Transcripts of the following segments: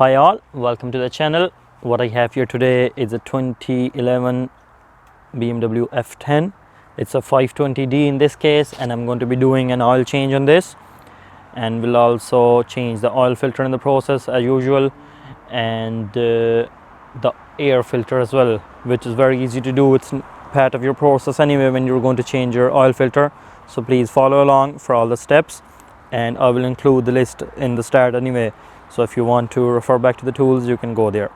Hi all, welcome to the channel. What I have here today is a 2011 BMW F10. It's a 520D in this case, and I'm going to be doing an oil change on this, and we'll also change the oil filter in the process as usual, and the air filter as well, which is very easy to do. It's part of your process anyway when you're going to change your oil filter, so please follow along for all the steps, and I will include the list in the start anyway. So if you want to refer back to the tools, you can go there.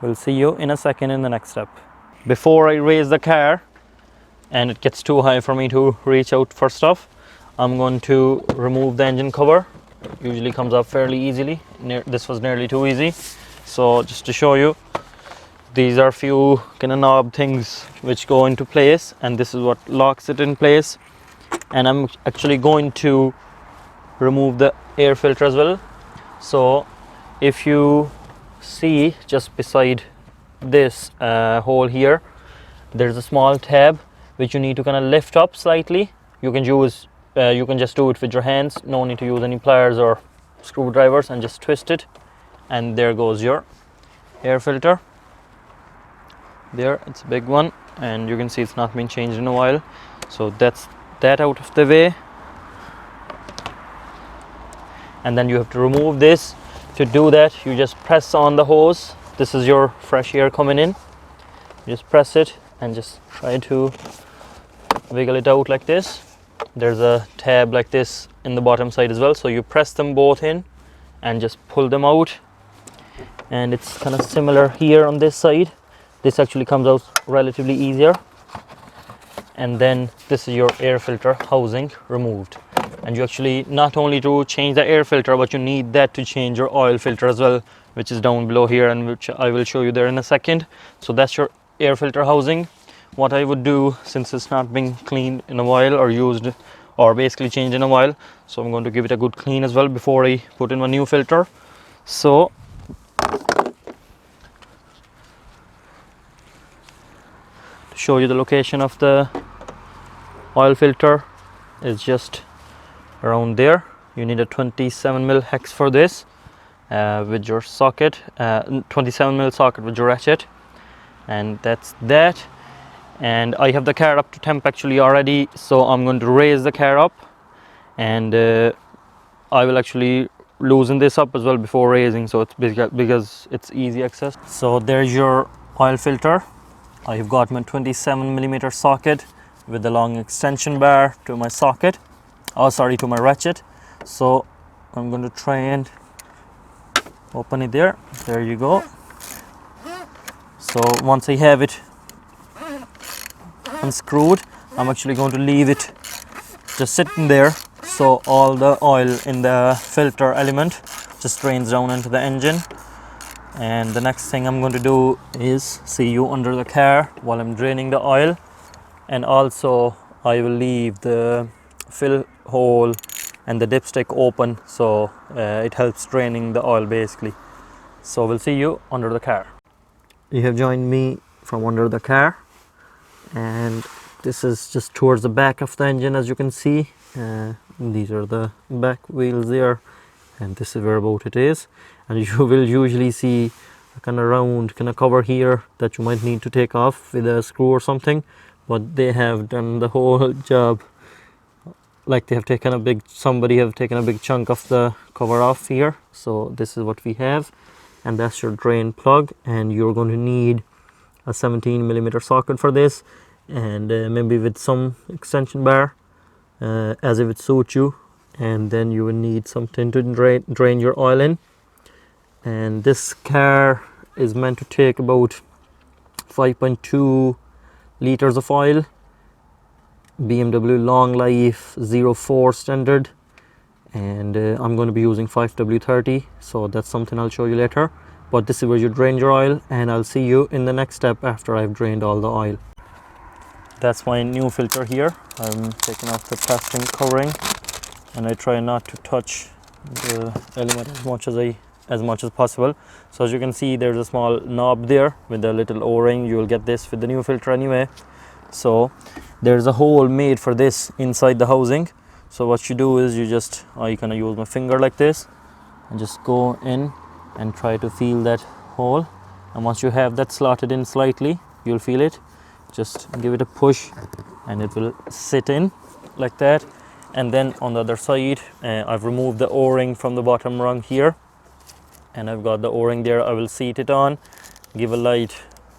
We'll see you in a second in the next step. Before I raise the car and it gets too high for me to reach out for stuff, I'm going to remove the engine cover. It usually comes up fairly easily. This was nearly too easy. So just to show you, these are few kind of knob things which go into place, and this is what locks it in place. And I'm actually going to remove the air filter as well. So if you see just beside this hole here, there's a small tab which you need to kind of lift up slightly. You can just do it with your hands, no need to use any pliers or screwdrivers, and just twist it, and there goes your air filter. There, it's a big one, and you can see it's not been changed in a while. So that's that out of the way. And then you have to remove this. To do that, you just press on the hose. This is your fresh air coming in. You just press it and just try to wiggle it out like this. There's a tab like this in the bottom side as well, so you press them both in and just pull them out. And it's kind of similar here on this side. This actually comes out relatively easier. And then this is your air filter housing removed. And you actually not only to change the air filter, but you need that to change your oil filter as well, which is down below here, and which I will show you there in a second. So that's your air filter housing. What I would do, since it's not been cleaned in a while or used or basically changed in a while, so I'm going to give it a good clean as well before I put in my new filter. So to show you the location of the oil filter is just around there. You need a 27mm hex for this with your socket, 27mm socket with your ratchet, and that's that. And I have the car up to temp actually already, so I'm going to raise the car up, and I will actually loosen this up as well before raising, so it's because it's easy access. So there's your oil filter. I've got my 27mm socket with the long extension bar to my socket, to my ratchet. So I'm going to try and open it there. There you go. So once I have it unscrewed, I'm actually going to leave it just sitting there, so all the oil in the filter element just drains down into the engine. And the next thing I'm going to do is see you under the car while I'm draining the oil, and also I will leave the fill hole and the dipstick open, so it helps draining the oil basically. So we'll see you under the car. You have joined me from under the car, and this is just towards the back of the engine, as you can see. These are the back wheels there, and this is whereabout it is. And you will usually see a kind of round kind of cover here that you might need to take off with a screw or something, but they have done the whole job. Like they have taken somebody have taken a big chunk of the cover off here. So this is what we have, and that's your drain plug. And you're going to need a 17mm socket for this, and maybe with some extension bar, as if it suits you. And then you will need something to drain your oil in. And this car is meant to take about 5.2 liters of oil. BMW long life 04 standard, and I'm going to be using 5W30, so that's something I'll show you later. But this is where you drain your oil, and I'll see you in the next step after I've drained all the oil. That's my new filter here. I'm taking off the plastic covering, and I try not to touch the element as much as possible. So as you can see, there's a small knob there with a little O-ring. You will get this with the new filter anyway. So there's a hole made for this inside the housing. So what you do is you kind of use my finger like this and just go in and try to feel that hole. And once you have that slotted in slightly, you'll feel it. Just give it a push and it will sit in like that. And then on the other side, I've removed the o-ring from the bottom rung here, and I've got the o-ring there. I will seat it on, give a light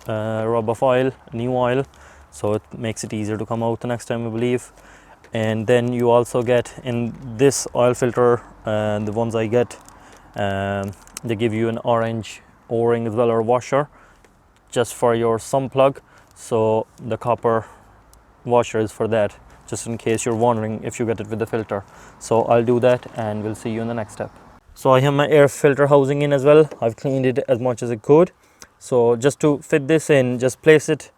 rub of oil, new oil, so it makes it easier to come out the next time, I believe. And then you also get in this oil filter, the ones I get, they give you an orange o-ring as well, or washer, just for your sump plug. So the copper washer is for that, just in case you're wondering if you get it with the filter. So I'll do that and we'll see you in the next step. So I have my air filter housing in as well. I've cleaned it as much as I could. So just to fit this in, just place it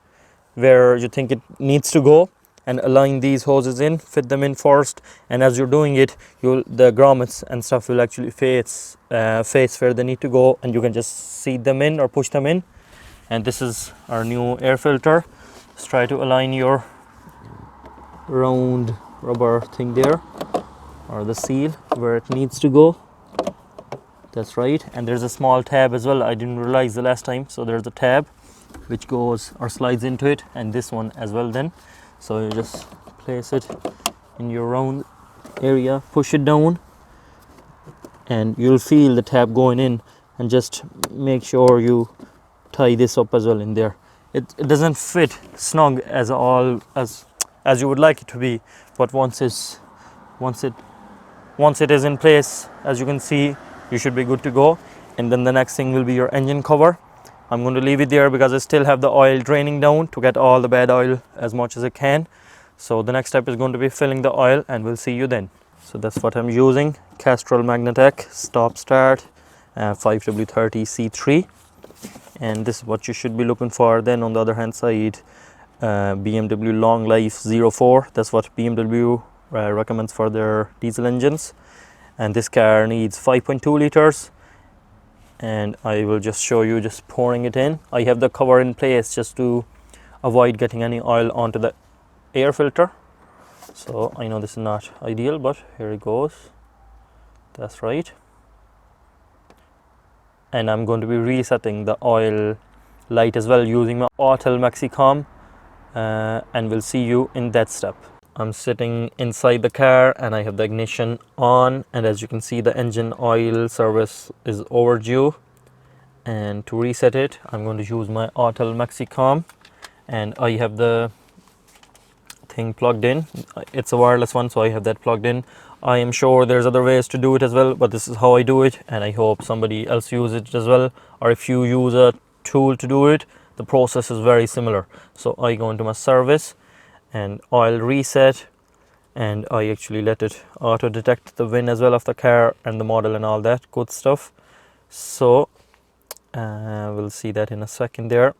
where you think it needs to go and align these hoses in, fit them in first. And as you're doing it, the grommets and stuff will actually face where they need to go, and you can just seat them in or push them in. And this is our new air filter. Just try to align your round rubber thing there, or the seal, where it needs to go. That's right. And there's a small tab as well. I didn't realize the last time. So there's a tab which goes or slides into it, and this one as well then. So you just place it in your round area, push it down, and you'll feel the tab going in. And just make sure you tie this up as well in there. It doesn't fit snug as you would like it to be, but once it is in place, as you can see, you should be good to go. And then the next thing will be your engine cover. I'm going to leave it there because I still have the oil draining down to get all the bad oil as much as I can. So the next step is going to be filling the oil, and we'll see you then. So that's what I'm using: Castrol Magnatec stop start 5W30C3. And this is what you should be looking for. Then on the other hand side, BMW Long Life 04. That's what BMW recommends for their diesel engines. And this car needs 5.2 liters. And I will just show you just pouring it in. I have the cover in place just to avoid getting any oil onto the air filter. So I know this is not ideal, but here it goes. That's right. And I'm going to be resetting the oil light as well using my Autel MaxiCom, and we'll see you in that step. I'm sitting inside the car and I have the ignition on, and as you can see, the engine oil service is overdue. And to reset it, I'm going to use my Autel MaxiCom, and I have the thing plugged in. It's a wireless one, so I have that plugged in. I am sure there's other ways to do it as well, but this is how I do it, and I hope somebody else uses it as well. Or if you use a tool to do it, the process is very similar. So I go into my service and oil reset, and I actually let it auto detect the VIN as well of the car and the model and all that good stuff. So we'll see that in a second. There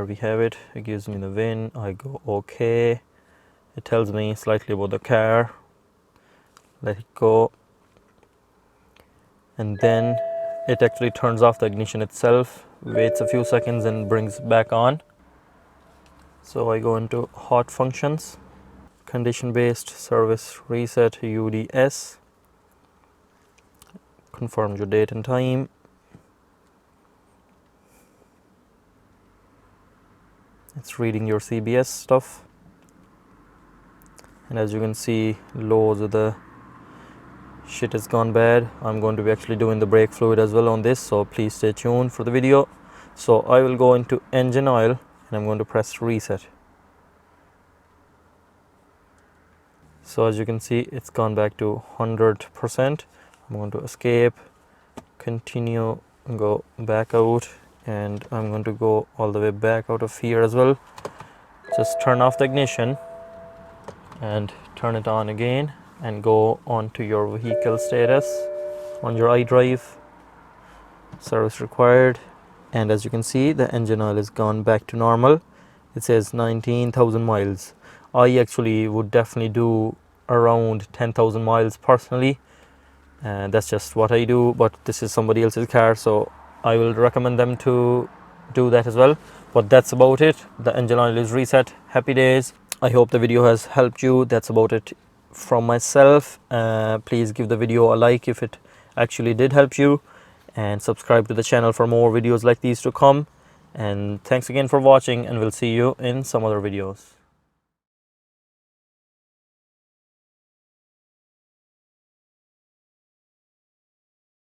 we have it. It gives me the VIN. I go OK. It tells me slightly about the car. Let it go, and then it actually turns off the ignition itself, waits a few seconds and brings back on. So I go into hot functions, condition based service reset UDS, confirm your date and time, it's reading your CBS stuff, and as you can see, loads of the shit has gone bad. I'm going to be actually doing the brake fluid as well on this, so please stay tuned for the video. So I will go into engine oil and I'm going to press reset. So as you can see, it's gone back to 100%. I'm going to escape, continue, go back out, and I'm going to go all the way back out of here as well. Just turn off the ignition and turn it on again, and go on to your vehicle status on your iDrive, service required. And as you can see, the engine oil has gone back to normal. It says 19,000 miles. I actually would definitely do around 10,000 miles personally, and that's just what I do, but this is somebody else's car, so I will recommend them to do that as well. But that's about it. The engine oil is reset. Happy days. I hope the video has helped you. That's about it from myself. Please give the video a like if it actually did help you, and subscribe to the channel for more videos like these to come. And thanks again for watching, and we'll see you in some other videos.